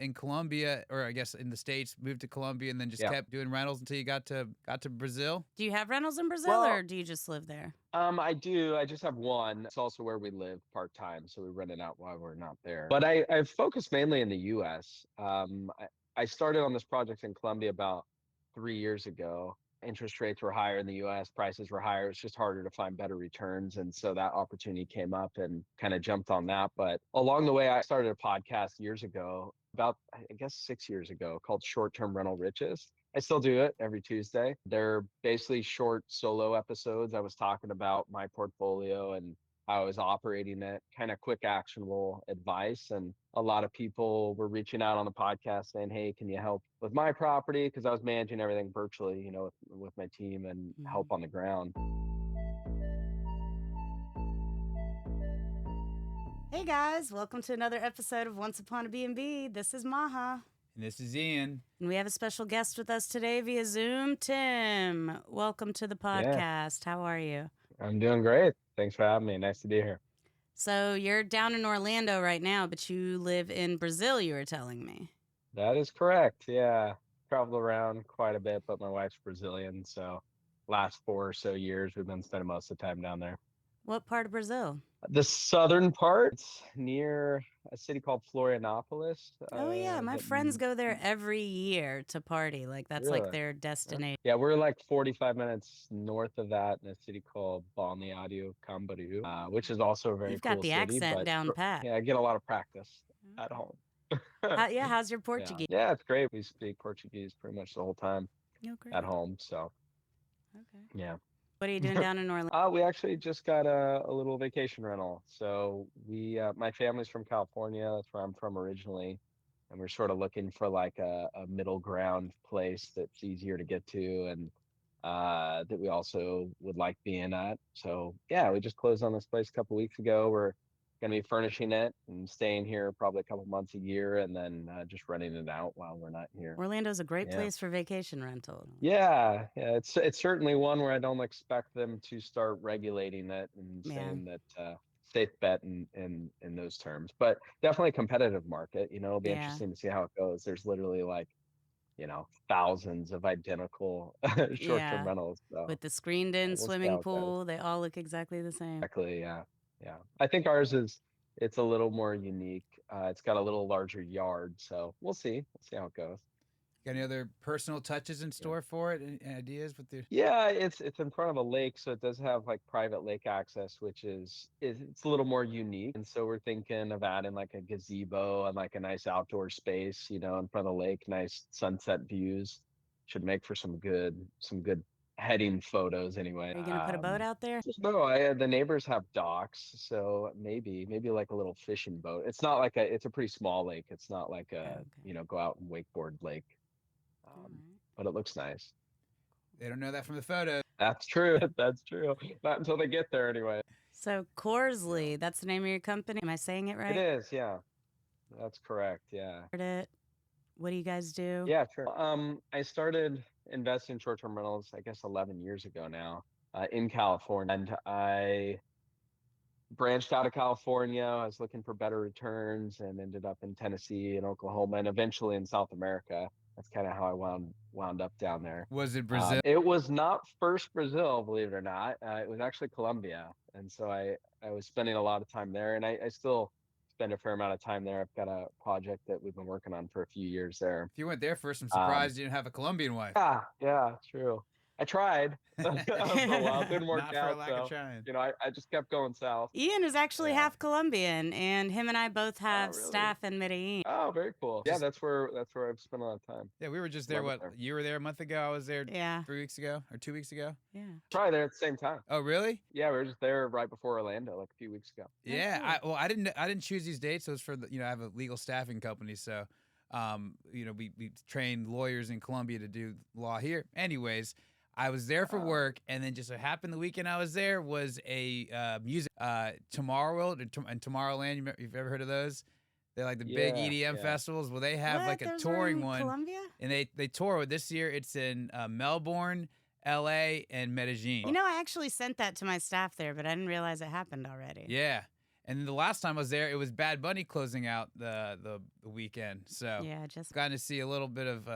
in Colombia, or I guess in the States, moved to Colombia, and then just Yeah. kept doing rentals until you got to Brazil? Do you have rentals in Brazil, Well, or do you just live there? I do. I just have one. It's also where we live part-time, so we rent it out while we're not there. But I've focused mainly in the US. I started on this project in Colombia about 3 years ago. Interest rates were higher in the US, prices were higher. It's just harder to find better returns. And so that opportunity came up and kind of jumped on that. But along the way, I started a podcast years ago, about, I guess, 6 years ago, called Short-Term Rental Riches. I still do it every Tuesday. They're basically short solo episodes. I was talking about my portfolio and how I was operating it, kind of quick, actionable advice. And a lot of people were reaching out on the podcast saying, hey, can you help with my property? Because I was managing everything virtually, with my team and help on the ground. Hey guys, welcome to another episode of Once Upon a B&B. This is Maha. And this is Ian. And we have a special guest with us today via Zoom, Tim. Welcome to the podcast. How are you? I'm doing great. Thanks for having me. Nice to be here. So you're down in Orlando right now, but you live in Brazil, you were telling me. That is correct. Yeah. Traveled around quite a bit, but my wife's Brazilian. So last 4 or so years, we've been spending most of the time down there. What part of Brazil? The southern part, near a city called Florianopolis. Oh, yeah. My friends go there every year to party. Like, that's Really? like their destination. Yeah, we're like 45 minutes north of that in a city called Balneário Camboriú, which is also a very You've got cool the city. accent But down pat. yeah, I get a lot of practice at home. How's your Portuguese? Yeah, it's great. We speak Portuguese pretty much the whole time Oh, great. at home. So, Okay. yeah. What are you doing down in Orlando? We actually just got a little vacation rental. So my family's from California. That's where I'm from originally. And we're sort of looking for like a middle ground place that's easier to get to and that we also would like being at. So yeah, we just closed on this place a couple weeks ago. We're going to be furnishing it and staying here probably a couple months a year and then just renting it out while we're not here. Orlando's a great place for vacation rental. Yeah, it's certainly one where I don't expect them to start regulating it and saying that safe bet in those terms. But definitely a competitive market. It'll be interesting to see how it goes. There's literally thousands of identical short-term rentals. So with the screened-in swimming pool, they all look exactly the same. Exactly, yeah. I think ours it's a little more unique. It's got a little larger yard, so we'll see. We'll see how it goes. Got any other personal touches in store for it? Any ideas with the? Yeah, it's in front of a lake, so it does have like private lake access, which it's a little more unique. And so we're thinking of adding like a gazebo and like a nice outdoor space, in front of the lake, nice sunset views. Should make for some good heading photos anyway. Are you gonna put a boat out there? No, the neighbors have docks, so maybe like a little fishing boat. It's not like it's a pretty small lake. It's not like a go out and wakeboard lake. But it looks nice. They don't know that from the photo. That's true. That's true. Not until they get there anyway. So Corzly, that's the name of your company. Am I saying it right? It is, yeah. That's correct, yeah. What do you guys do? Yeah, sure. I started investing in short-term rentals, I guess 11 years ago now, in California. And I branched out of California. I was looking for better returns and ended up in Tennessee and Oklahoma and eventually in South America. That's kind of how I wound up down there. Was it Brazil? It was not first Brazil, believe it or not. It was actually Colombia. And so I was spending a lot of time there, and I still spend a fair amount of time there. I've got a project that we've been working on for a few years there. If you went there first, I'm surprised you didn't have a Colombian wife. Yeah, true. I tried for a while. It didn't work Not out. for a lack of trying. I just kept going south. Ian is actually half Colombian, and him and I both have staff in Medellin. Oh, very cool. Yeah, that's where I've spent a lot of time. Yeah, we were just there. You were there a month ago. I was there 3 weeks ago or 2 weeks ago. Yeah. Probably there at the same time. Oh, really? Yeah, we were just there right before Orlando, like a few weeks ago. Yeah. I didn't choose these dates. It was for I have a legal staffing company, so we train lawyers in Colombia to do law here. Anyways, I was there for work, and then just so happened the weekend I was there was a music Tomorrowland and Tomorrowland. You've ever heard of those? They're like the big EDM festivals. Well, they have like a touring one. Colombia? And they tour. This year it's in Melbourne, LA, and Medellin. I actually sent that to my staff there, but I didn't realize it happened already. Yeah. And the last time I was there, it was Bad Bunny closing out the weekend. So Yeah, just gotten to see a little bit of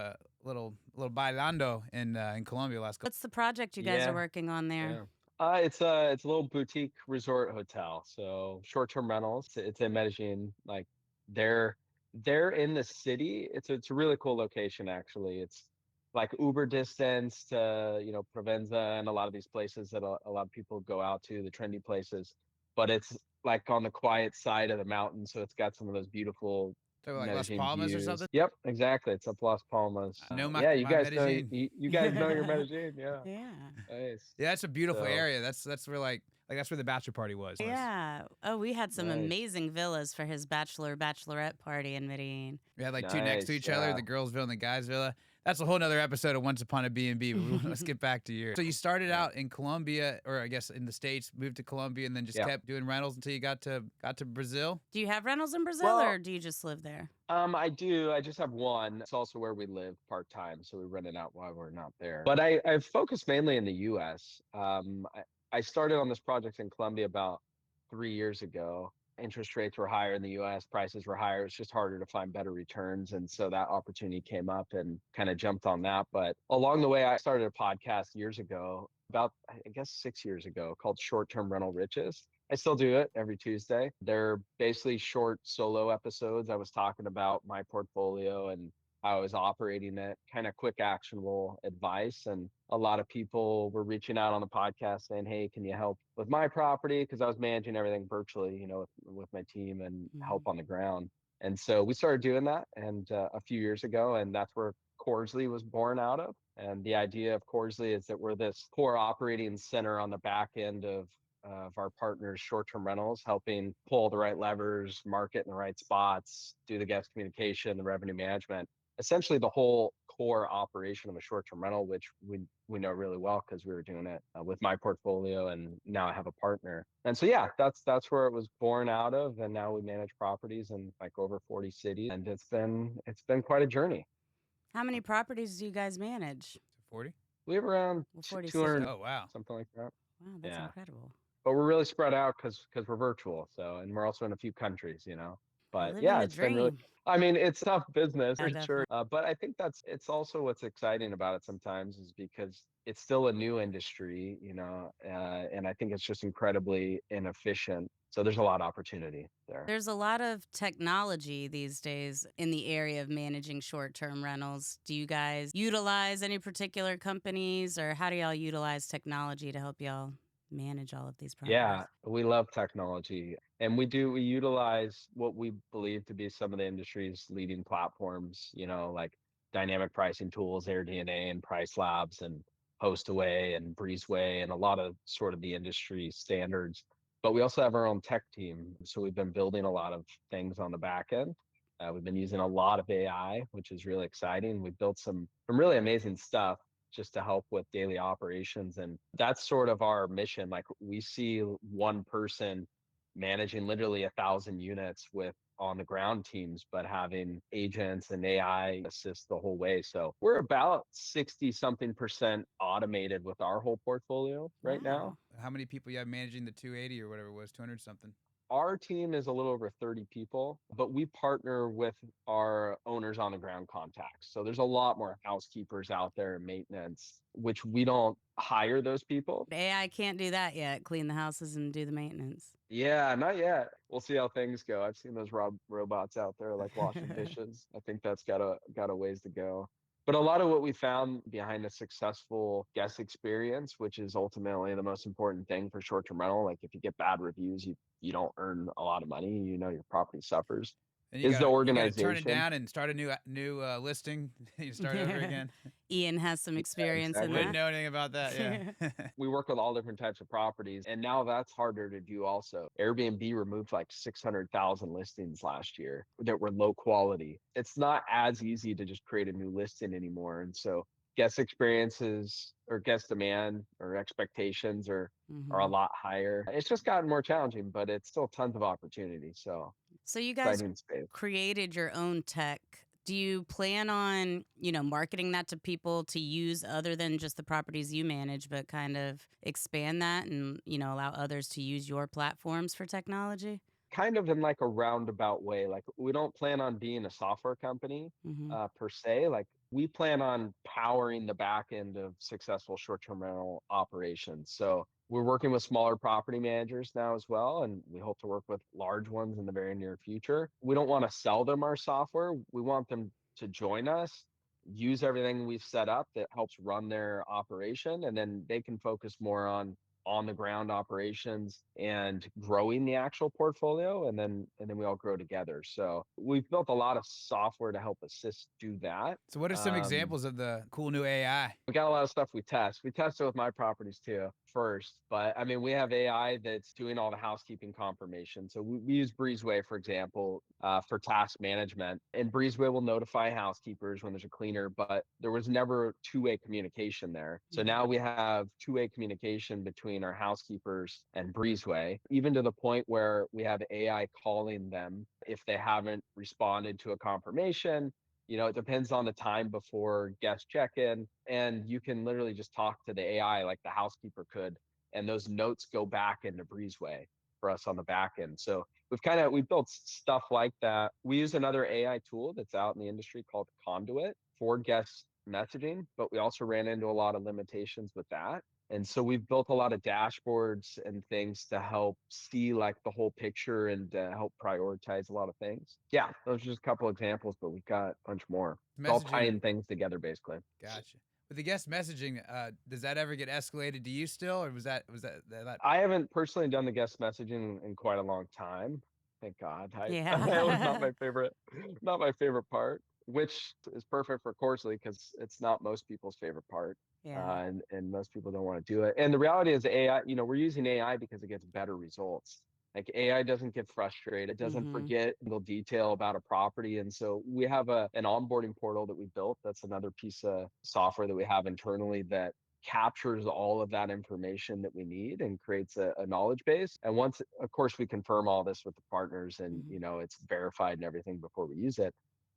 little bailando in Colombia last couple. what's the project you guys are Yeah, working on there? yeah. It's a little boutique resort hotel. So short-term rentals. It's in Medellin. Like they're they're in the city. It's a really cool location actually. It's like Uber distance to, Provenza and a lot of these places that a lot of people go out to, the trendy places. But it's like on the quiet side of the mountain, so it's got some of those beautiful So like Las Medellin Palmas or views. something. Yep, exactly. It's up Las Palmas. I know Yeah, you my guys know Medellin. you guys know your Medellin. Yeah, Yeah. nice. Yeah, that's a beautiful So area. That's where like that's where the bachelor party was. Yeah. Oh, we had some nice, amazing villas for his bachelorette party in Medellin. We had like two next to nice. each other, Yeah, the girls' villa and the guys' villa. That's a whole nother episode of Once Upon a B&B, but let's get back to yours. So you started yeah, out in Colombia, or I guess in the States, moved to Colombia, and then just yeah. kept doing rentals until you got to Brazil. Do you have rentals in Brazil Well, or do you just live there? I do. I just have one. It's also where we live part time, so we rent it out while we're not there. But I've focused mainly in the U.S. I started on this project in Colombia about 3 years ago. Interest rates were higher in the US, prices were higher. It's just harder to find better returns. And so that opportunity came up and kind of jumped on that. But along the way, I started a podcast years ago, about, I guess, 6 years ago, called Short Term Rental Riches. I still do it every Tuesday. They're basically short solo episodes. I was talking about my portfolio and how I was operating it, kind of quick, actionable advice. And a lot of people were reaching out on the podcast saying, "Hey, can you help with my property?" Because I was managing everything virtually, with my team and help Mhm. on the ground. And so we started doing that, and a few years ago, and that's where Corzly was born out of. And the idea of Corzly is that we're this core operating center on the back end of our partners' short-term rentals, helping pull the right levers, market in the right spots, do the guest communication, the revenue management, essentially the whole core operation of a short-term rental, which we know really well because we were doing it with my portfolio, and now I have a partner. And so yeah, that's where it was born out of, and now we manage properties in like over 40 cities, and it's been quite a journey. How many properties do you guys manage? 40. We have around Well, 40 cities. 200, Oh wow. something like that. Wow, that's Yeah, incredible. but we're really spread out because we're virtual. So, and we're also in a few countries. But Living yeah, the it's been really, dream. I mean, it's tough business Yeah, for sure. definitely. But I think it's also what's exciting about it sometimes is because it's still a new industry, and I think it's just incredibly inefficient. So there's a lot of opportunity there. There's a lot of technology these days in the area of managing short-term rentals. Do you guys utilize any particular companies or how do y'all utilize technology to help y'all manage all of these properties? Yeah, we love technology. And we utilize what we believe to be some of the industry's leading platforms, like dynamic pricing tools, AirDNA and Price Labs and HostAway and Breezeway and a lot of sort of the industry standards. But we also have our own tech team. So we've been building a lot of things on the back end. We've been using a lot of AI, which is really exciting. We built some really amazing stuff just to help with daily operations. And that's sort of our mission. Like we see one person managing literally 1,000 units with on the ground teams, but having agents and AI assist the whole way. So we're about 60 something percent automated with our whole portfolio right now. Wow. How many people you have managing the 280 or whatever it was, 200 something? Our team is a little over 30 people, but we partner with our owners on the ground contacts. So there's a lot more housekeepers out there and maintenance, which we don't hire those people. AI can't do that yet, clean the houses and do the maintenance. Yeah, not yet. We'll see how things go. I've seen those robots out there like washing dishes. I think that's got a ways to go. But a lot of what we found behind a successful guest experience, which is ultimately the most important thing for short-term rental, like if you get bad reviews, you don't earn a lot of money, your property suffers, And is the you gotta turn it organization. down and start a new listing. You start over again. Ian has some Yeah, experience in Wouldn't exactly. that. know anything about that. Yeah. We work with all different types of properties, and now that's harder to do also. Airbnb removed like 600,000 listings last year that were low quality. It's not as easy to just create a new listing anymore. And so guest experiences or guest demand or expectations are a Hmm. lot higher. It's just gotten more challenging, but it's still tons of opportunity. So So you guys exciting space. created your own tech. Do you plan on, marketing that to people to use other than just the properties you manage, but kind of expand that and, allow others to use your platforms for technology? kind of in like a roundabout way. Like we don't plan on being a software company Hmm. per se. Like we plan on powering the back end of successful short-term rental operations. So we're working with smaller property managers now as well, and we hope to work with large ones in the very near future. We don't want to sell them our software. We want them to join us, use everything we've set up that helps run their operation, and then they can focus more on the ground operations and growing the actual portfolio, and then we all grow together. So we've built a lot of software to help assist do that. So what are some examples of the cool new AI? We got a lot of stuff we test. We test it with my properties too first, but I mean, we have AI that's doing all the housekeeping confirmation. So we use Breezeway, for example, for task management. And Breezeway will notify housekeepers when there's a cleaner, but there was never two-way communication there. So now we have two-way communication between our housekeepers and Breezeway, even to the point where we have AI calling them if they haven't responded to a confirmation. It depends on the time before guest check-in, and you can literally just talk to the AI like the housekeeper could, and those notes go back into Breezeway for us on the back end. So we've built stuff like that. We use another AI tool that's out in the industry called Conduit for guest messaging, but we also ran into a lot of limitations with that. And so we've built a lot of dashboards and things to help see like the whole picture and help prioritize a lot of things. Yeah, those are just a couple examples, but we've got a bunch more. It's all Messaging. tying things together, basically. Gotcha. With the guest messaging, does that ever get escalated to you still, or was that I haven't personally done the guest messaging in quite a long time. Thank God. Yeah. It was not my favorite part, which is perfect for Corzly because it's not most people's favorite part. Yeah. And most people don't want to do it. And the reality is AI, we're using AI because it gets better results. Like AI doesn't get frustrated. It doesn't forget single detail about a property. And so we have an onboarding portal that we built. That's another piece of software that we have internally that captures all of that information that we need and creates a knowledge base. And once, of course, we confirm all this with the partners and, it's verified and everything before we use it.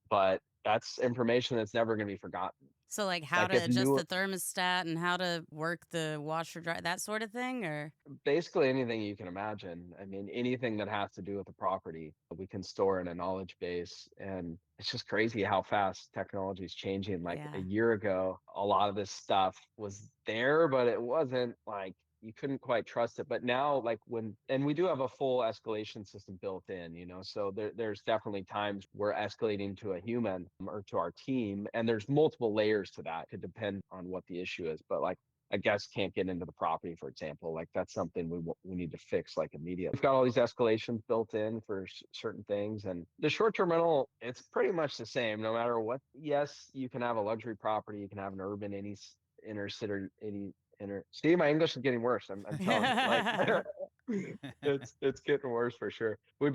But that's information that's never going to be forgotten. So like how Like to if adjust new, the thermostat and how to work the washer dry, that sort of thing, or basically anything you can imagine. I mean, anything that has to do with the property, we can store in a knowledge base. And it's just crazy how fast technology is changing. Like a yeah. year ago, a lot of this stuff was there, but it wasn't like you couldn't quite trust it. But now, and we do have a full escalation system built in, so there's definitely times we're escalating to a human or to our team, and there's multiple layers to that. It could depend on what the issue is, but like a guest can't get into the property, for example. Like that's something we need to fix like immediately. We've got all these escalations built in for certain things, and the short-term rental, it's pretty much the same no matter what. Yes, you can have a luxury property, you can have an urban, any inner city, See, my English is getting worse. I'm telling you, like it's getting worse for sure. We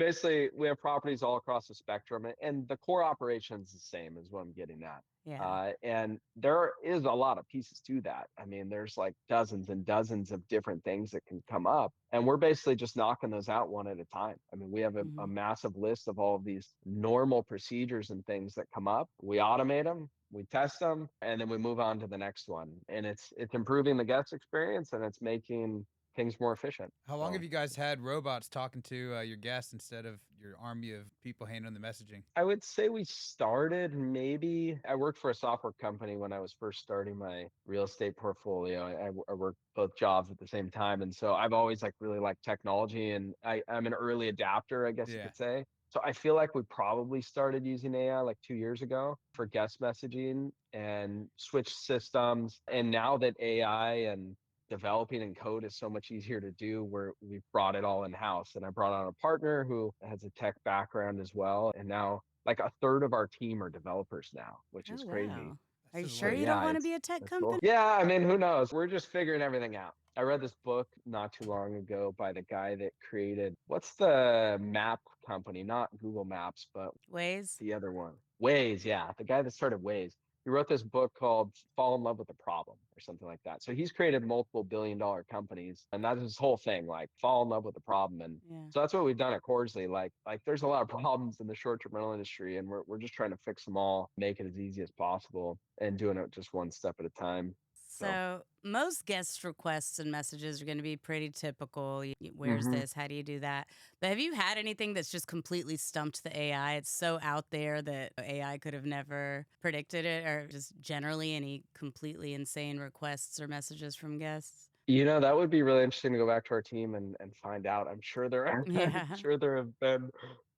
have properties all across the spectrum, and the core operation's the same is what I'm getting at. Yeah. And there is a lot of pieces to that. I mean, there's like dozens and dozens of different things that can come up, and we're basically just knocking those out one at a time. I mean, we have a massive list of all of these normal procedures and things that come up. We automate them, we test them, and then we move on to the next one. And it's improving the guest experience, and it's making things more efficient. How long have you guys had robots talking to your guests instead of your army of people handling the messaging? I would say we started I worked for a software company when I was first starting my real estate portfolio. I worked both jobs at the same time. And so I've always really liked technology, and I'm an early adapter, I guess you could say. So I feel like we probably started using AI like 2 years ago for guest messaging and switched systems. And now that AI and developing in code is so much easier to do, we've brought it all in house. And I brought on a partner who has a tech background as well. And now like a third of our team are developers now, which is crazy. Wow. Are you That's sure cool. you don't want to be a tech That's company? cool. Yeah, I mean, who knows? We're just figuring everything out. I read this book not too long ago by the guy that created, what's the map company? Not Google Maps, but Ways? the other one. Waze, yeah. The guy that started Waze. He wrote this book called Fall in Love with the Problem or something like that. So he's created multiple billion-dollar companies, and that's his whole thing, like fall in love with the problem. And so that's what we've done at Corzly. Like there's a lot of problems in the short-term rental industry, and we're just trying to fix them all, make it as easy as possible, and doing it just one step at a time. So most guest requests and messages are going to be pretty typical. Where's Mhm. this? How do you do that? But have you had anything that's just completely stumped the AI? It's so out there that AI could have never predicted it, or just generally any completely insane requests or messages from guests? That would be really interesting to go back to our team and find out. I'm sure there are, I'm Yeah, sure there have been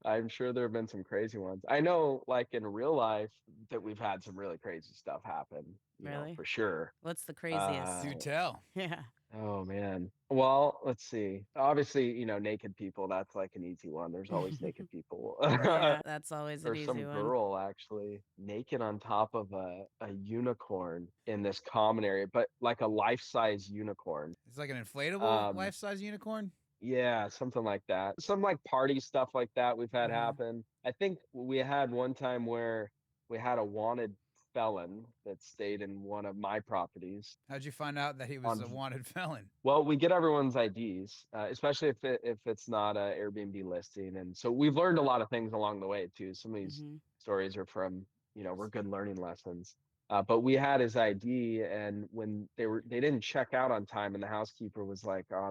I'm sure there have been some crazy ones. I know like in real life that we've had some really crazy stuff happen, really? for sure. What's the craziest? Uh Do tell. Yeah. oh man. Well, let's see. Obviously, naked people, that's like an easy one. There's always naked people. Yeah, that's always an Or easy some one. girl actually naked on top of a unicorn in this common area, but like a life-size unicorn. It's like an inflatable Um, life-size unicorn. yeah, something like that. Some like party stuff like that we've had Uh-huh. happen. I think we had one time where we had a wanted felon that stayed in one of my properties How'd you find out that he was on a wanted felon? well, we get everyone's IDs, especially if it's not a Airbnb listing, and so we've learned a lot of things along the way too. Some of these Hmm. stories are from were good learning lessons. But we had his ID, and when they didn't check out on time, and the housekeeper was like, "Oh,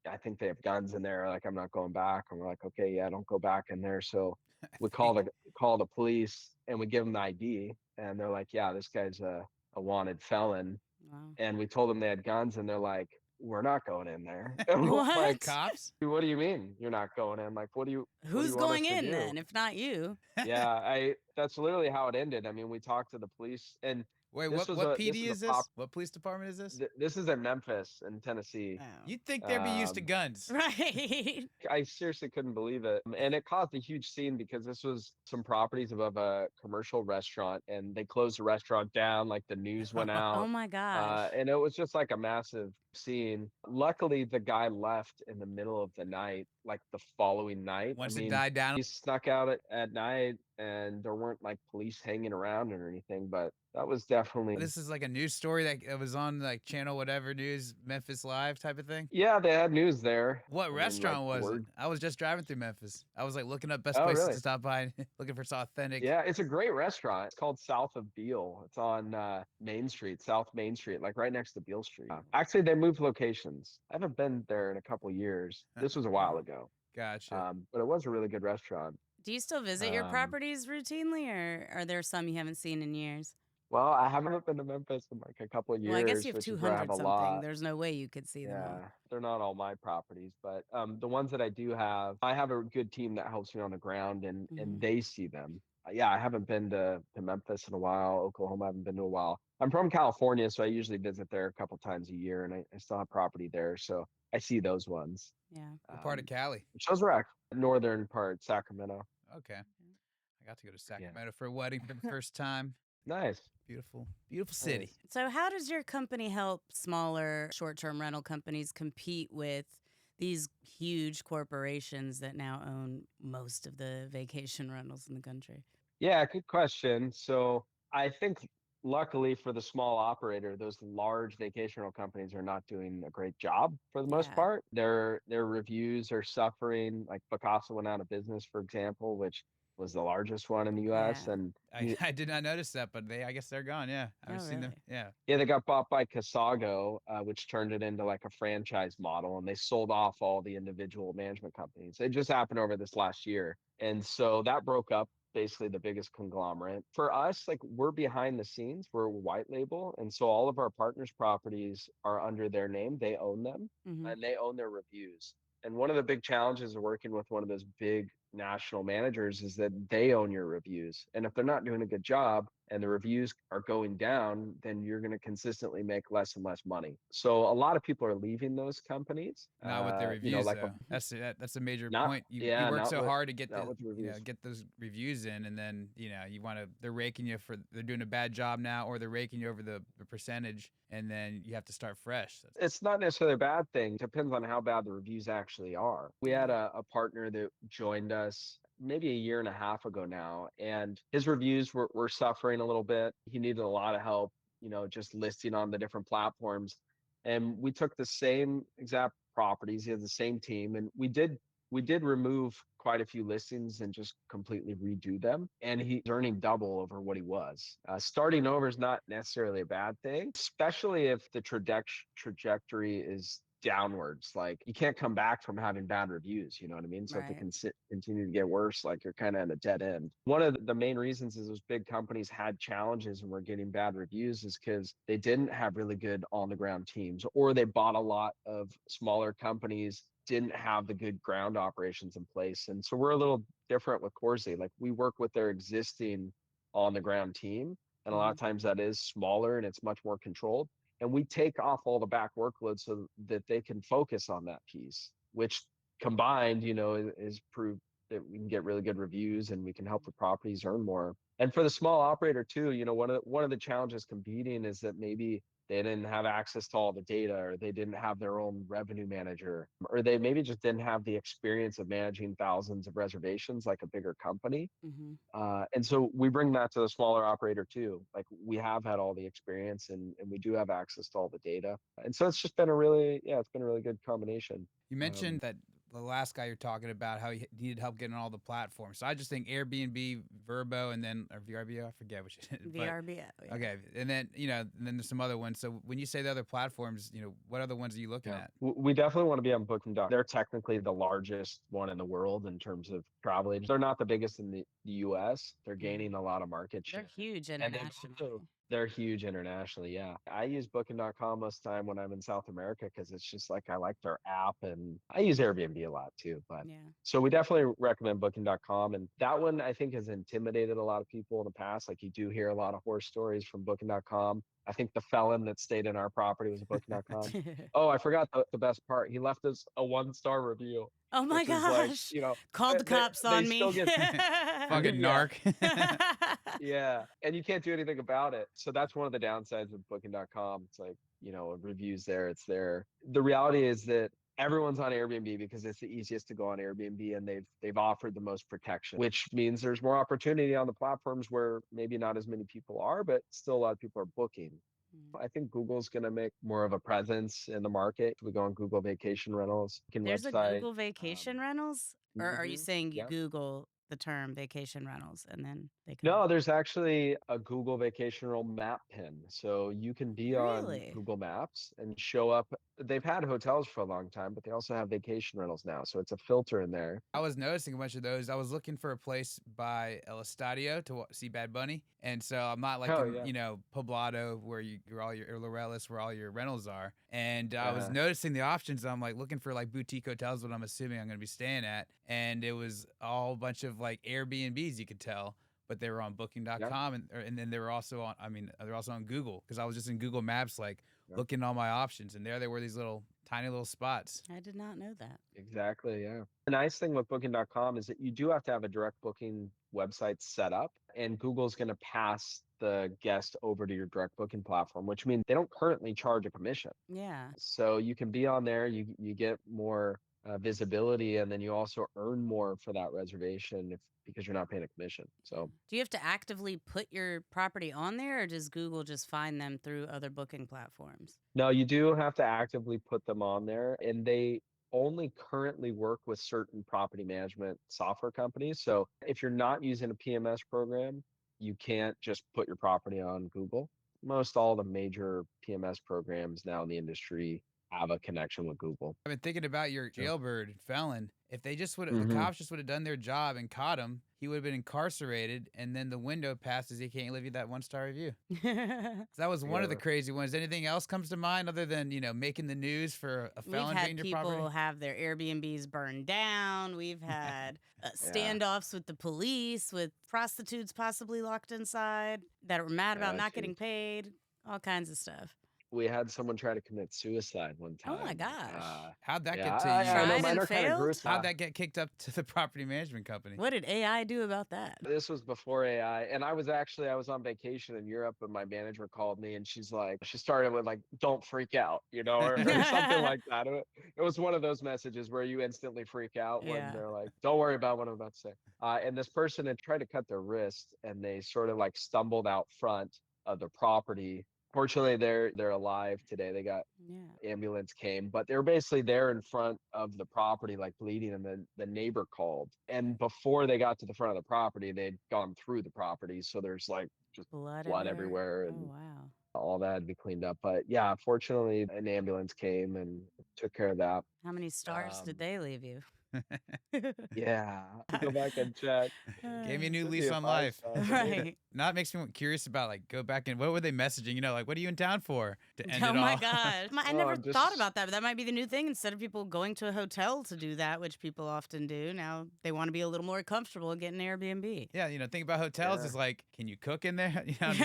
I think they have guns in there. Like, I'm not going back." And we're like, "Okay, yeah, don't go back in there." So I we think call the police, and we give them the ID, and they're like, "Yeah, this guy's a wanted felon." Wow. And we told them they had guns, and they're like, "We're not going in there." And we're the like, What? cops. "What do you mean you're not going in? Like, what do Who's you want us going to in do?" then, if not you? Yeah, I that's literally how it ended. I mean, we talked to the police, and Wait, this what was what a this PD is a is pop. this? What police department is this? This is in Memphis, in Tennessee. Oh. You'd think they'd be used to Um, guns. Right. I seriously couldn't believe it. And it caused a huge scene because this was some properties above a commercial restaurant, and they closed the restaurant down, like the news went Oh out. my gosh. And it was just like a massive scene. Luckily, the guy left in the middle of the night, like the following night. I Once it mean, died down. he snuck out at night, and there weren't like police hanging around or anything, but that was definitely. This is like a news story that was on like channel whatever news, Memphis Live type of thing. Yeah, they had news there. What I mean, like restaurant the was it? word. I was just driving through Memphis. I was like looking up best Oh, places really? to stop by, looking for some authentic. Yeah, it's a great restaurant. It's called South of Beale. It's on Main Street, South Main Street, like right next to Beale Street. Actually, they moved locations. I haven't been there in a couple years. This was a while ago, Gotcha. but it was a really good restaurant. Do you still visit your Um, properties routinely, or are there some you haven't seen in years? well, I haven't been to Memphis in like a couple of Well, I guess you years, have which is where I have 200 a something. lot. There's no way you could see them Yeah, all. they're not all my properties, but the ones that I do have, I have a good team that helps me on the ground, and Hmm. they see them. Yeah, I haven't been to Memphis in a while. Oklahoma, I haven't been to a while. I'm from California, so I usually visit there a couple times a year, and I still have property there, so I see those ones. Yeah. What part of Cali? Which those were northern part, Sacramento. Okay. I got to go to Yeah, Sacramento for a wedding for the first time. nice, Beautiful, beautiful nice. city. So, how does your company help smaller short term rental companies compete with these huge corporations that now own most of the vacation rentals in the country? Yeah, good question. So I think luckily for the small operator, those large vacation rental companies are not doing a great job for the most Yeah. part. Their reviews are suffering. Like Picasso went out of business, for example, which was the largest one in the US. Yeah. And I did not notice that, but I guess they're gone. Yeah, Oh, I've seen them. really? Yeah. yeah, they got bought by Casago, which turned it into like a franchise model, and they sold off all the individual management companies. It just happened over this last year. And so that broke up basically the biggest conglomerate. For us, like we're behind the scenes, we're white label. And so all of our partners' properties are under their name. They own them Hmm. and they own their reviews. And one of the big challenges of working with one of those big national managers is that they own your reviews. And if they're not doing a good job and the reviews are going down, then you're going to consistently make less and less money. So a lot of people are leaving those companies. Not with the reviews Like though. That's a major not point. You yeah, work so hard to get not with the reviews. get those reviews in, and then you want to they're raking you for they're doing a bad job now, or they're raking you over the percentage, and then you have to start fresh. It's not necessarily a bad thing. Depends on how bad the reviews actually are. We had Yeah. a partner that joined us maybe a year and a half ago now, and his reviews were suffering a little bit. He needed a lot of help, just listing on the different platforms. And we took the same exact properties, he had the same team, and we did remove quite a few listings and just completely redo them. And he's earning double over what he was. Starting over is not necessarily a bad thing, especially if the trajectory is downwards. Like you can't come back from having bad reviews, you know what I mean? So if it Right. can continue to get worse, like you're kind of at a dead end. One of the main reasons is those big companies had challenges and were getting bad reviews is because they didn't have really good on the ground teams, or they bought a lot of smaller companies, didn't have the good ground operations in place. And so we're a little different with Corzly. Like we work with their existing on the ground team. And a lot Mhm. of times that is smaller and it's much more controlled. And we take off all the back workload so that they can focus on that piece, which combined, is proof that we can get really good reviews and we can help the properties earn more. And for the small operator too, one of the challenges competing is that maybe they didn't have access to all the data, or they didn't have their own revenue manager, or they maybe just didn't have the experience of managing thousands of reservations like a bigger company. Mhm. And so we bring that to the smaller operator too. Like we have had all the experience and we do have access to all the data. And so it's just been it's been a really good combination. You mentioned that the last guy you're talking about, how he needed help getting on all the platforms. So I just think Airbnb, Vrbo, and then or VRBO, I forget which. But VRBO. Yeah. okay, and then and then there's some other ones. So when you say the other platforms, what other ones are you looking at? We definitely want to be on Booking.com. They're technically the largest one in the world in terms of travel agents. They're not the biggest in the US. They're Mhm. gaining a lot of market They're share. huge And then internationally. also, they're huge internationally. Yeah. I use Booking.com most of the time when I'm in South America because it's just like I like their app, and I use Airbnb a lot too. But Yeah. so we definitely recommend Booking.com. And that one I think has intimidated a lot of people in the past. Like you do hear a lot of horror stories from Booking.com. I think the felon that stayed in our property was a Booking.com. Oh, I forgot the best part. He left us a 1-star review, Oh my which is like, gosh. Called the they, cops they on still me. get Fucking yeah, narc. yeah, and you can't do anything about it. So that's one of the downsides of Booking.com. It's like, reviews there, it's there. The reality is that everyone's on Airbnb because it's the easiest to go on Airbnb, and they've offered the most protection, which means there's more opportunity on the platforms where maybe not as many people are, but still a lot of people are booking. I think Google's going to make more of a presence in the market. We go on Google Vacation Rentals, There's a website. Google Vacation Um, Rentals? Or are you saying you yeah. Google the term vacation rentals and then they come No, up? there's actually a Google Vacation Rental map pin. So you can be on Really? Google Maps and show up. They've had hotels for a long time, but they also have vacation rentals now. So it's a filter in there. I was noticing a bunch of those. I was looking for a place by El Estadio to see Bad Bunny, and so I'm not like Oh, in yeah. Poblado where you're all your or Laureles where all your rentals are. And I was Uh, noticing the options. I'm like looking for like boutique hotels, what I'm assuming I'm going to be staying at, and it was all a bunch of like Airbnbs you could tell. But they were on yeah. Booking.com, and then they were also on. I mean, they're also on Google because I was just in Google Maps, like Yeah. looking at all my options, and there they were, these little tiny little spots. I did not know that. Exactly. Yeah. The nice thing with Booking.com is that you do have to have a direct booking website set up, and Google's going to pass the guest over to your direct booking platform, which means they don't currently charge a commission. Yeah. So you can be on there, you get more visibility, and then you also earn more for that reservation because you're not paying a commission. So Do you have to actively put your property on there or does Google just find them through other booking platforms? no, you do have to actively put them on there, and they only currently work with certain property management software companies. So if you're not using a PMS program, you can't just put your property on Google. Most all the major PMS programs now in the industry have a connection with Google. I've been thinking about your Yeah. jailbird felon. If they just would have, the hmm cops just would have done their job and caught him, he would have been incarcerated, and then the window passes. He can't leave you that 1-star review. So that was one of the Yeah. crazy ones. Anything else comes to mind other than making the news for a We've felon had being your people property? have their Airbnbs burned down. We've had Yeah. standoffs with the police, with prostitutes possibly locked inside that were mad about not Dude. getting paid, all kinds of stuff. We had someone try to commit suicide one Oh my time. gosh. How'd that Yeah, get to I know you? Tried mine and are kind of failed? gruesome. How'd that get kicked up to the property management company? What did AI do about that? This was before AI, and I was on vacation in Europe, and my manager called me, and she started with like, "Don't freak out," or something like that. It was one of those messages where you instantly freak out when Yeah. they're like, "Don't worry about what I'm about to say." And this person had tried to cut their wrist, and they sort of like stumbled out front of the property. Fortunately, they're alive today. They got Yeah. ambulance came, but they were basically there in front of the property, like bleeding, and then the neighbor called. And before they got to the front of the property, they'd gone through the property, so there's like just Blood blood everywhere. everywhere, Oh, and wow. all that had to be cleaned up. But yeah, fortunately, an ambulance came and took care of that. How many stars did Um, they leave you? yeah, go back and check. Gave me a new Should be lease a on five life. star. They made it. Right. Now it makes me curious about like go back and what were they messaging? You know, like what are you in town for to end Oh it my all? gosh. I Oh, never I'm thought just about that, but that might be the new thing. Instead of people going to a hotel to do that, which people often do, now they want to be a little more comfortable getting Airbnb. Yeah, you know, think about hotels yeah, is like, can you cook in there? You know, I mean,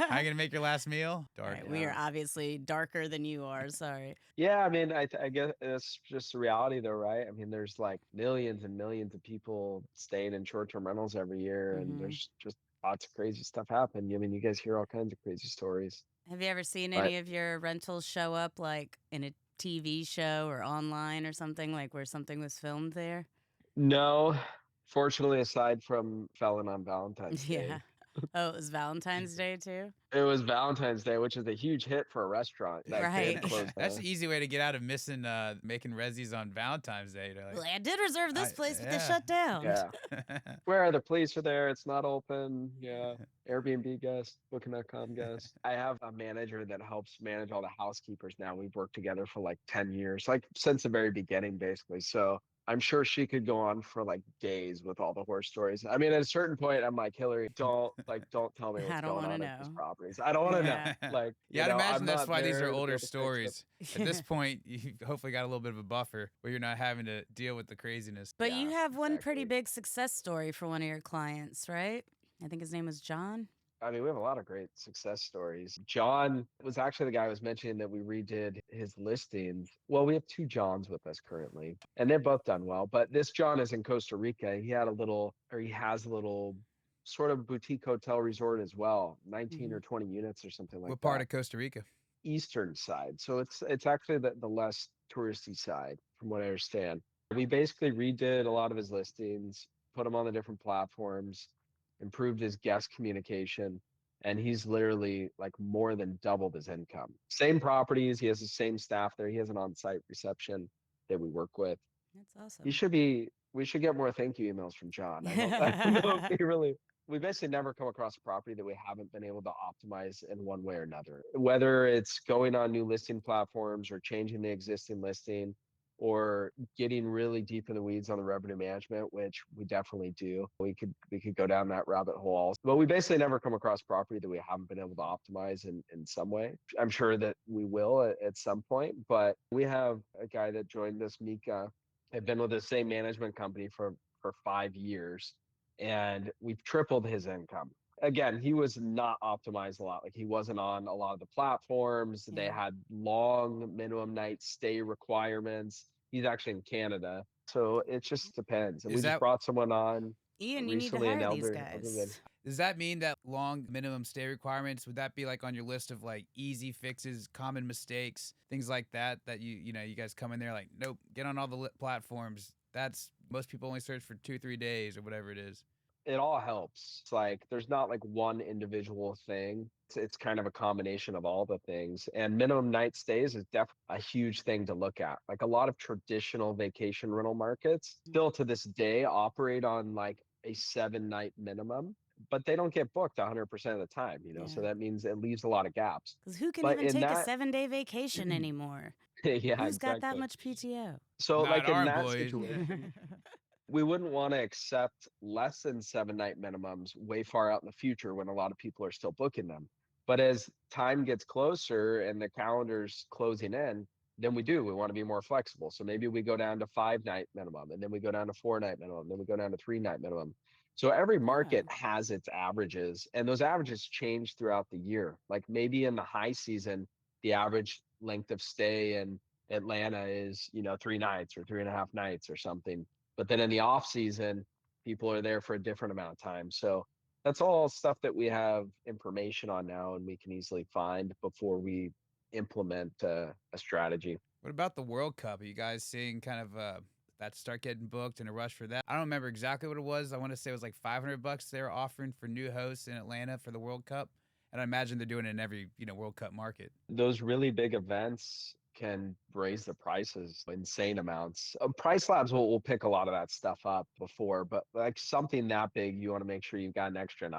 how you gonna make your last meal? Dark. Right, we are yeah. obviously darker than you are. Sorry. Yeah, I mean, I guess it's just the reality, though, right? I mean, there's like millions and millions of people staying in short-term rentals every year, and Hmm. there's just lots of crazy stuff happen. I mean, you guys hear all kinds of crazy stories. Have you ever seen But any of your rentals show up like in a TV show or online or something, like where something was filmed there? no, fortunately, aside from Felon on Valentine's Yeah. Day, Oh, it was Valentine's Day too? it was Valentine's Day, which is a huge hit for a restaurant. Like they Right. had closed. That's an easy way to get out of missing making resis on Valentine's Day. To like, Like, I did reserve this place, but they yeah. shut down. Yeah, where are the police are there? It's not open. Yeah, Airbnb guest, Booking.com guest. I have a manager that helps manage all the housekeepers now. We've worked together for like 10 years, like since the very beginning, basically. So I'm sure she could go on for like days with all the horror stories. I mean, at a certain point, I'm like, Hillary, don't tell me what's I don't going want to on at these know. properties. I don't want to know. Yeah. Like, Yeah, I'd imagine I'm that's not why these are there to be older able to fix it. stories. At this point, you hopefully got a little bit of a buffer where you're not having to deal with the craziness. But Yeah, you have one pretty exactly. big success story for one of your clients, right? I think his name was John. I mean, we have a lot of great success stories. John was actually the guy I was mentioning that we redid his listings. Well, we have two Johns with us currently, and they've both done well. But this John is in Costa Rica. He has a little sort of boutique hotel resort as well, 19 Hmm. or 20 units or something like What part that. of Costa Rica? Eastern side. So it's actually the less touristy side, from what I understand. We basically redid a lot of his listings, put them on the different platforms, improved his guest communication, and he's literally like more than doubled his income. Same properties, he has the same staff there. He has an on-site reception that we work with. That's He awesome. should be we should get more thank you emails from John. I don't know if he really we basically never come across a property that we haven't been able to optimize in one way or another. Whether it's going on new listing platforms or changing the existing listing or getting really deep in the weeds on the revenue management, which we definitely do. We could go down that rabbit hole also. But we basically never come across property that we haven't been able to optimize in some way. I'm sure that we will at some point, but we have a guy that joined us, Mika. I've been with the same management company for 5 years, and we've tripled his income. Again, he was not optimized a lot. Like he wasn't on a lot of the platforms. They Yeah. had long minimum night stay requirements. He's actually in Canada, so it just depends. And we Is just that brought someone on Ian, you need to recently, an hire these elder man. guys. does that mean that long minimum stay requirements would that be like on your list of like easy fixes, common mistakes, things like that that you know you guys come in there like nope, get on all the platforms. That's most people only search for 2-3 days or whatever it is. It all helps. It's like there's not like one individual thing. It's kind of a combination of all the things. And minimum night stays is definitely a huge thing to look at. Like a lot of traditional vacation rental markets still to this day operate on like a 7 night minimum, but they don't get booked 100% of the time, you know? So Yeah. that means it leaves a lot of gaps. Because who can But even in take a that, 7-day vacation anymore? yeah, Who's got that exactly. much PTO? So Not like in our that employees. situation, we wouldn't want to accept less than 7 night minimums way far out in the future when a lot of people are still booking them. But as time gets closer and the calendar's closing in, then we want to be more flexible. So maybe we go down to 5 night minimum, and then we go down to 4 night minimum, then we go down to 3 night minimum. So every market Oh, has its averages, and those averages change throughout the year. Like maybe in the high season, the average length of stay in Atlanta is, 3 nights or 3.5 nights or something. But then in the off season, people are there for a different amount of time. So that's all stuff that we have information on now, and we can easily find before we implement a strategy. What about the World Cup? Are you guys seeing kind of that start getting booked and a rush for that? I don't remember exactly what it was. I want to say it was like $500 they were offering for new hosts in Atlanta for the World Cup. And I imagine they're doing it in every, World Cup market. Those really big events can raise the prices insane amounts. Price Labs will pick a lot of that stuff up before, but like something that big, you want to make sure you've got an extra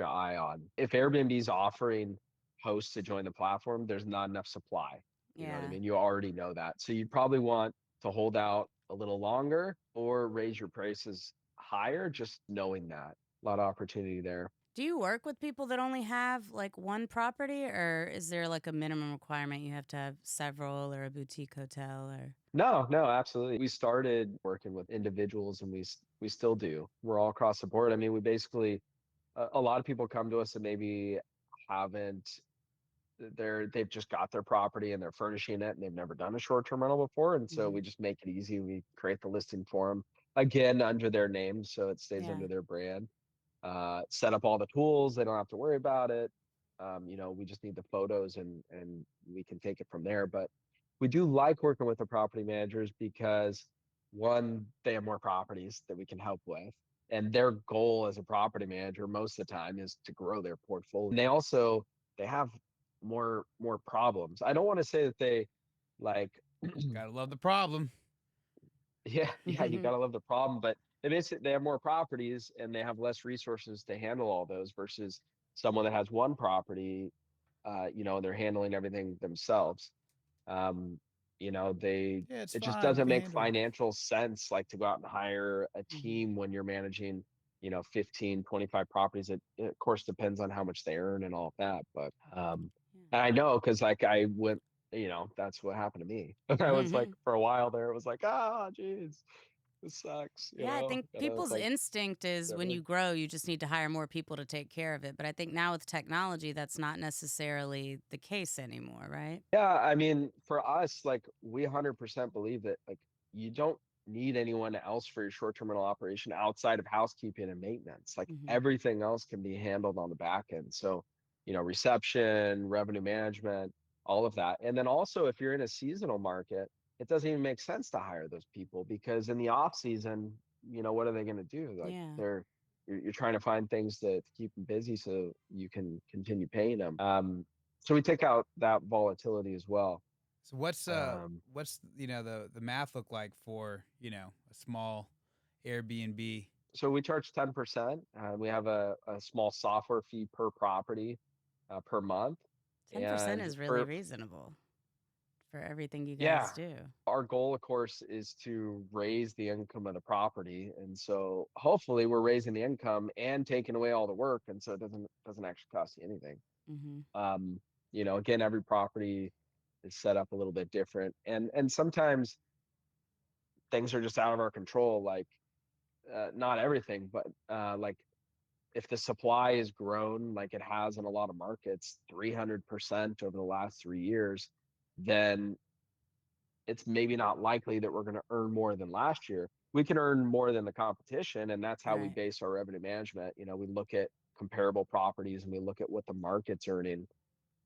eye on. If Airbnb's offering hosts to join the platform, there's not enough supply. You know what I mean? You already know that. So you'd probably want to hold out a little longer or raise your prices higher, just knowing that. A lot of opportunity there. Do you work with people that only have like one property, or is there like a minimum requirement you have to have several, or a boutique hotel, or? No, absolutely. We started working with individuals, and we still do. We're all across the board. I mean, we basically a lot of people come to us and maybe haven't they've just got their property and they're furnishing it and they've never done a short-term rental before, and so we just make it easy. We create the listing for them again under their name, so it stays under their brand. Set up all the tools, they don't have to worry about it. We just need the photos and we can take it from there. But we do like working with the property managers because, one, they have more properties that we can help with, and their goal as a property manager most of the time is to grow their portfolio. And they have more problems. I don't want to say that they like Gotta love the problem. Yeah, you gotta love the problem, but they have more properties and they have less resources to handle all those versus someone that has one property, and they're handling everything themselves. It just doesn't make financial sense, like, to go out and hire a team when you're managing, 15, 25 properties. It of course depends on how much they earn and all of that, but I know, because like I went, that's what happened to me. I was like, for a while there, it was like, geez, this sucks. I think people's instinct is when you grow, you just need to hire more people to take care of it. But I think now with technology, that's not necessarily the case anymore, right? Yeah, I mean, for us, like, we 100% believe that, like, you don't need anyone else for your short-term rental operation outside of housekeeping and maintenance. Like, everything else can be handled on the back end. So, reception, revenue management, all of that. And then also, if you're in a seasonal market, it doesn't even make sense to hire those people, because in the off season, what are they going to do? Like, you're trying to find things to keep them busy so you can continue paying them. So we take out that volatility as well. So what's the math look like for a small Airbnb? So we charge 10%. We have a small software fee per property per month. 10% is really reasonable for everything you guys do. Our goal, of course, is to raise the income of the property, and so hopefully we're raising the income and taking away all the work, and so it doesn't actually cost you anything. Again, every property is set up a little bit different, and sometimes things are just out of our control. Like, not everything, but like, if the supply has grown like it has in a lot of markets, 300% over the last 3 years, then it's maybe not likely that we're going to earn more than last year. We can earn more than the competition, and that's how we base our revenue management. We look at comparable properties and we look at what the market's earning,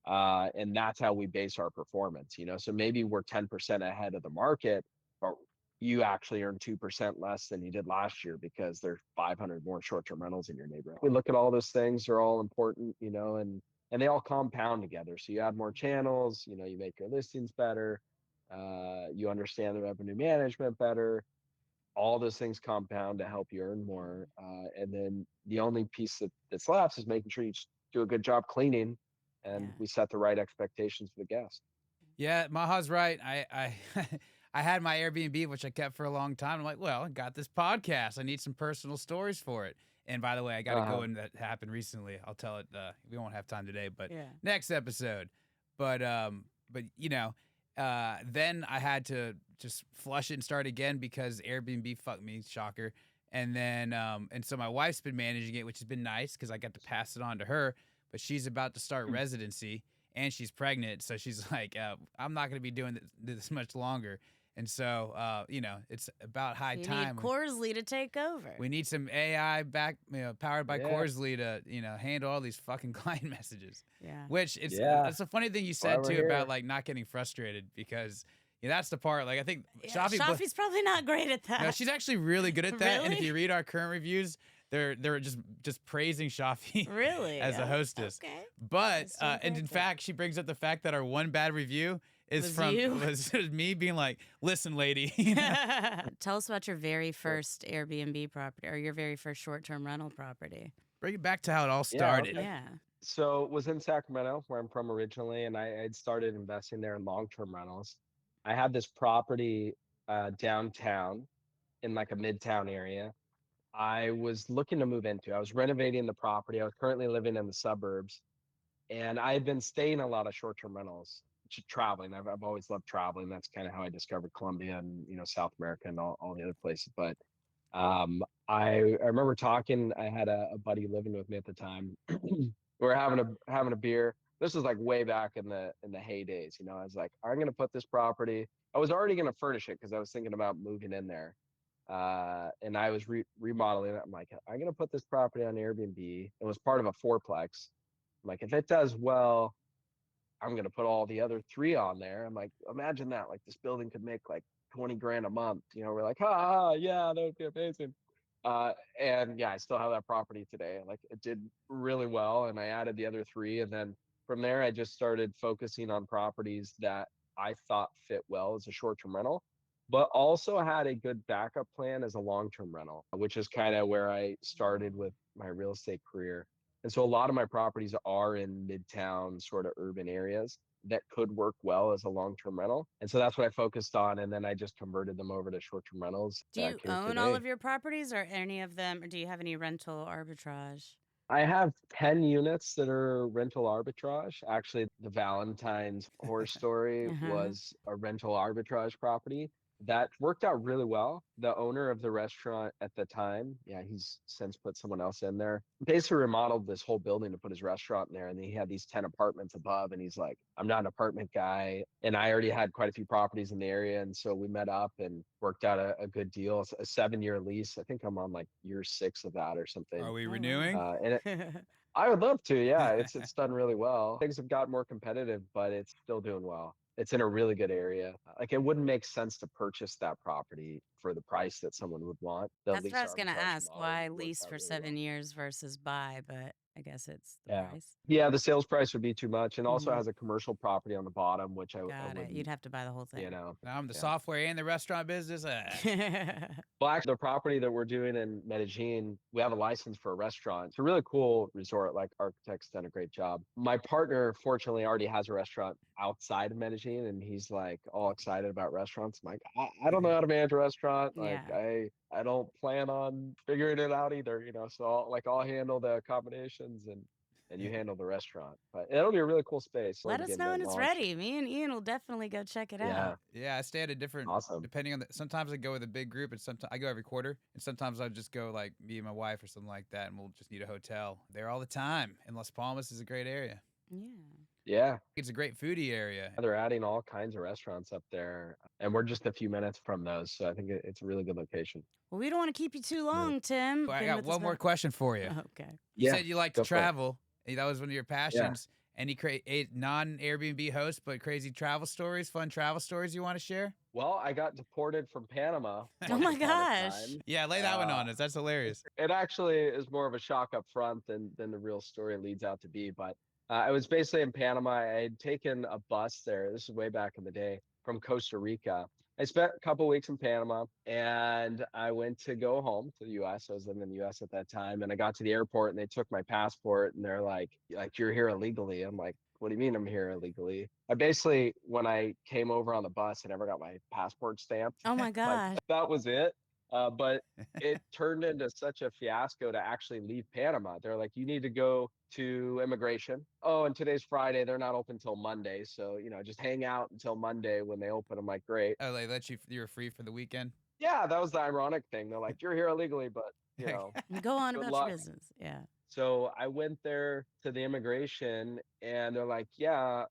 and that's how we base our performance. So maybe we're 10% ahead of the market, but you actually earn 2% less than you did last year because there's 500 more short-term rentals in your neighborhood. We look at all those things; they're all important, and they all compound together. So you add more channels, you make your listings better, you understand the revenue management better. All those things compound to help you earn more. And then the only piece that's left is making sure you do a good job cleaning, and we set the right expectations for the guest. Yeah, Maha's right. I I had my Airbnb, which I kept for a long time. I'm like, well, I got this podcast. I need some personal stories for it. And by the way, I got to go in that happened recently. I'll tell it. We won't have time today, but next episode. But then I had to just flush it and start again because Airbnb fucked me. Shocker. And then and so my wife's been managing it, which has been nice because I got to pass it on to her. But she's about to start residency and she's pregnant, so she's like, I'm not going to be doing this much longer. And so, it's about high time. You need Corzly to take over. We need some AI powered by Corzly to, handle all these fucking client messages. Yeah. Which it's a funny thing you said too about like not getting frustrated because that's the part. Like I think Shafi's probably not great at that. No, she's actually really good at that. Really? And if you read our current reviews, they're just praising Shafi really as a hostess. Okay. But That's so and in perfect. fact, she brings up the fact that our one bad review is Was from you? was me being like, "Listen, lady." You know? Tell us about your very Sure. first Airbnb property or your very first short-term rental property. Bring it back to how it all Yeah, started. okay. Yeah. So it was in Sacramento, where I'm from originally, and I had started investing there in long-term rentals. I had this property downtown in like a midtown area. I was looking to move into. I was renovating the property. I was currently living in the suburbs, and I had been staying in a lot of short-term rentals, traveling. I've always loved traveling. That's kind of how I discovered Colombia and South America and all the other places. But I remember talking. I had a buddy living with me at the time. We were having a beer. This was like way back in the heydays. I was like, I'm gonna put this property. I was already gonna furnish it because I was thinking about moving in there. And I was remodeling it. I'm like, I'm gonna put this property on Airbnb. It was part of a fourplex. I'm like, if it does well, I'm gonna put all the other three on there. I'm like, imagine that. Like this building could make like 20 grand a month. We're like, yeah, that would be amazing. Uh, and yeah, I still have that property today. Like it did really well, and I added the other three, and then from there, I just started focusing on properties that I thought fit well as a short-term rental, but also had a good backup plan as a long-term rental, which is kind of where I started with my real estate career. And so a lot of my properties are in midtown sort of urban areas that could work well as a long-term rental. And so that's what I focused on. And then I just converted them over to short-term rentals Do back you here own all today. of your properties or any of them, or do you have any rental arbitrage? I have 10 units that are rental arbitrage. Actually, the Valentine's horror story Uh-huh. was a rental arbitrage property that worked out really well. The owner of the restaurant at the time, yeah, he's since put someone else in there, basically remodeled this whole building to put his restaurant in there. And then he had these 10 apartments above. And he's like, I'm not an apartment guy. And I already had quite a few properties in the area. And so we met up and worked out a good deal. It's a 7-year lease. I think I'm on like year 6 of that or something. Are we Oh, wow. renewing? And I would love to. Yeah, it's done really well. Things have gotten more competitive, but it's still doing well. It's in a really good area. Like it wouldn't make sense to purchase that property for the price that someone would want. The That's what I lease was gonna arbitrage ask. model Why worked lease out for really well. 7 years versus buy? But I guess it's the Yeah. price. Yeah, the sales price would be too much, and also Mhm. has a commercial property on the bottom, which I Got it. You'd wouldn't, have to buy the whole you thing. know. Now I'm the Yeah. software and the restaurant business. Well, actually, the property that we're doing in Medellin, we have a license for a restaurant. It's a really cool resort. Like architects done a great job. My partner, fortunately, already has a restaurant outside of Medellin, and he's like all excited about restaurants. I'm like, I don't know how to manage a restaurant. Like, Yeah. I don't plan on figuring it out either. So I'll handle the accommodations and you handle the restaurant. But it'll be a really cool space. Let Love us getting know it when it's launched. ready. Me and Ian will definitely go check it Yeah, out. Yeah, I stay at a different, awesome. depending on sometimes I go with a big group and sometimes I go every quarter and sometimes I'll just go like me and my wife or something like that and we'll just need a hotel there all the time. And Las Palmas is a great area. Yeah. Yeah. It's a great foodie area. They're adding all kinds of restaurants up there, and we're just a few minutes from those. So I think it's a really good location. Well, we don't want to keep you too Yeah. long, Tim. Well, I Been got with us one more about. question for you. Okay. You Yeah, said you like to go for it. travel. And that was one of your Yeah. passions. Any non-Airbnb host, but crazy travel stories, fun travel stories you want to share? Well, I got deported from Panama Oh once my upon a gosh. time. Yeah, lay that one Uh, on us. That's hilarious. it actually is more of a shock up front than the real story leads out to be. But I was basically in Panama. I had taken a bus there. This is way back in the day from Costa Rica. I spent a couple weeks in Panama and I went to go home to the US. I was living in the US at that time. And I got to the airport and they took my passport and they're like, you're here illegally. I'm like, what do you mean I'm here illegally? I basically, when I came over on the bus, I never got my passport stamped. Oh my Like gosh. that was it. But it turned into such a fiasco to actually leave Panama. They're like, you need to go to immigration. Oh, and today's Friday. They're not open till Monday. So, just hang out until Monday when they open. I'm like, great. Oh, they let you were free for the weekend. Yeah, that was the ironic thing. They're like, you're here illegally, but, Go on good about luck. your business. Yeah. So I went there to the immigration and they're like, yeah,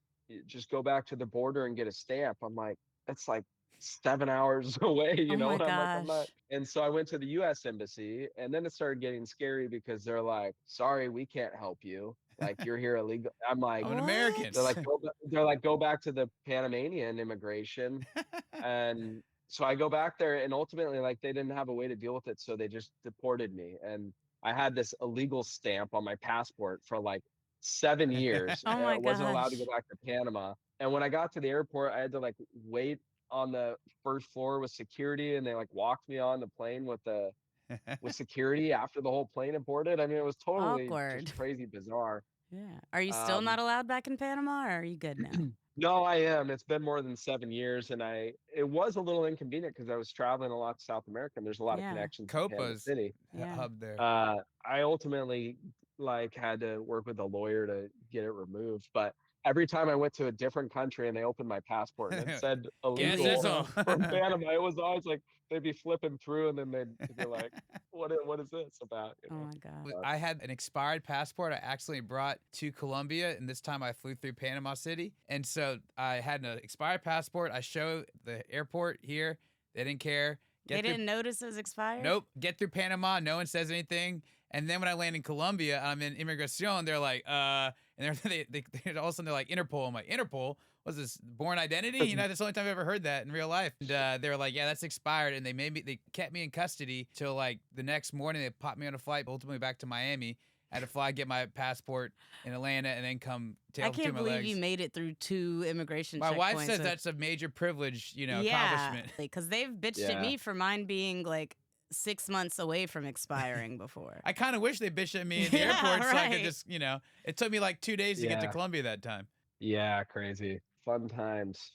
just go back to the border and get a stamp. I'm like, that's like 7 hours away, Oh my and I'm like, I'm not. gosh. And so I went to the US embassy and then it started getting scary because they're like, sorry, we can't help you. Like you're here illegal. I'm like, I'm an What? American. they're like, go back to the Panamanian immigration. And so I go back there and ultimately like they didn't have a way to deal with it. So they just deported me. And I had this illegal stamp on my passport for like 7 years. Oh my I wasn't allowed to gosh. go back to Panama. And when I got to the airport, I had to like wait on the first floor with security, and they like walked me on the plane with security after the whole plane had boarded. I mean, it was totally Awkward. just crazy bizarre. Yeah. Are you still not Um, allowed back in Panama, or are you good now? no, I am. It's been more than 7 years, and it was a little inconvenient because I was traveling a lot to South America, and there's a lot of Yeah. connections in Panama Copa's City. Yeah. hub there. I ultimately like had to work with a lawyer to get it removed, but every time I went to a different country and they opened my passport and it said Guess illegal this all. from Panama, it was always like they'd be flipping through and then they'd be like, what is this about? You Oh know? my gosh. But I had an expired passport I accidentally brought to Colombia, and this time I flew through Panama City. And so I had an expired passport. I show the airport here. They didn't care. They didn't notice it was expired? Nope. Get through Panama. No one says anything. And then when I land in Colombia, I'm in immigration. They're like, and they all of a sudden they're like, Interpol. I'm like, Interpol? Was this born identity? You know, that's the only time I've ever heard that in real life. And they were like, yeah, that's expired. And they kept me in custody till like the next morning. They popped me on a flight ultimately back to Miami. I had to fly, get my passport in Atlanta, and then come tail I between can't my believe legs. you made it through 2 immigration My checkpoints. wife says that's a major privilege, accomplishment. Because they've bitched at Yeah. me for mine being like 6 months away from expiring before. I kind of wish they bitched at me in the Yeah, airport so I could right. just, it took me like 2 days to get to Yeah. Colombia that time. yeah, crazy. Fun times.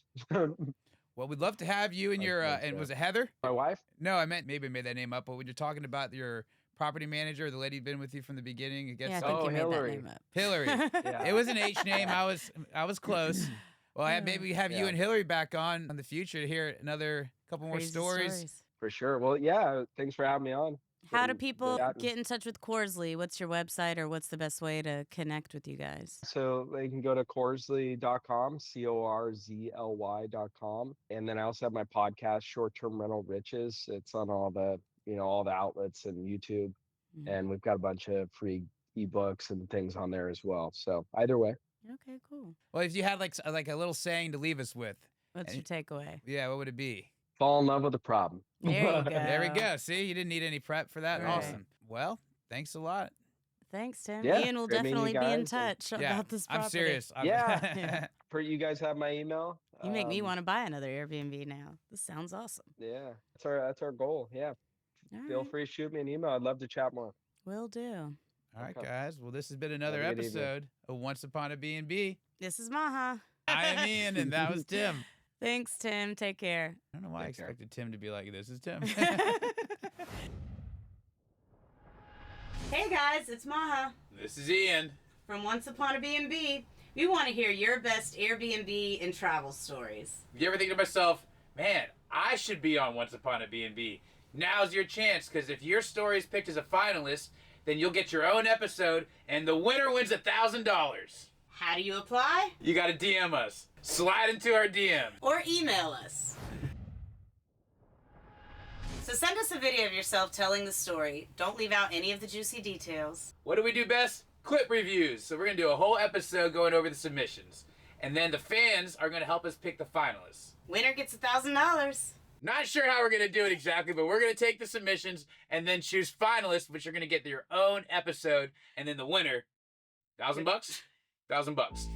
Well, we'd love to have you and Fun your, times, and yeah. was it Heather? My wife? No, I meant maybe I made that name up, but when you're talking about your property manager, the lady who's been with you from the beginning, it gets Yeah, I so- think Oh, you made Hillary. that name up. Hillary. Yeah. It was an H name. I was close. Well, maybe we have you Yeah. and Hillary back on in the future to hear another couple more Crazy stories. For sure. Well, yeah, thanks for having me on. How do Been people chatting. get in touch with Corzly? What's your website, or what's the best way to connect with you guys? So they can go to Corzly.com, Corzly.com. And then I also have my podcast, Short Term Rental Riches. It's on all the outlets and YouTube. Mhm. And we've got a bunch of free ebooks and things on there as well. So either way. Okay, cool. Well, if you had like a little saying to leave us with, What's your takeaway? yeah, what would it be? Fall in love with the problem. There you go. There we go. See, you didn't need any prep for that. Right. Awesome. Well, thanks a lot. Thanks, Tim. Yeah, Ian will great meeting you definitely be in guys, and- touch Yeah, about this property. I'm serious. Yeah. Yeah. You guys have my email. You make me want to buy another Airbnb now. This sounds awesome. Yeah, that's our goal. Yeah, All feel right. free to shoot me an email. I'd love to chat more. Will do. All right, Okay. guys. Well, this has been another Have a good evening. episode of Once Upon a B&B. This is Maha. I am Ian, and that was Tim. Thanks, Tim. Take care. I don't know why I Take care. expected Tim to be like, this is Tim. Hey guys, it's Maha This is Ian. from Once Upon a B&B. We want to hear your best Airbnb and travel stories. You ever think to myself, man, I should be on Once Upon a B&B. Now's your chance, because if your story is picked as a finalist, then you'll get your own episode, and the winner wins $1,000. How do you apply? You got to DM us. Slide into our DM. Or email us. So send us a video of yourself telling the story. Don't leave out any of the juicy details. What do we do best? Clip reviews. So we're going to do a whole episode going over the submissions. And then the fans are going to help us pick the finalists. Winner gets $1,000. Not sure how we're going to do it exactly, but we're going to take the submissions and then choose finalists, which are going to get your own episode. And then the winner, $1,000? $1,000.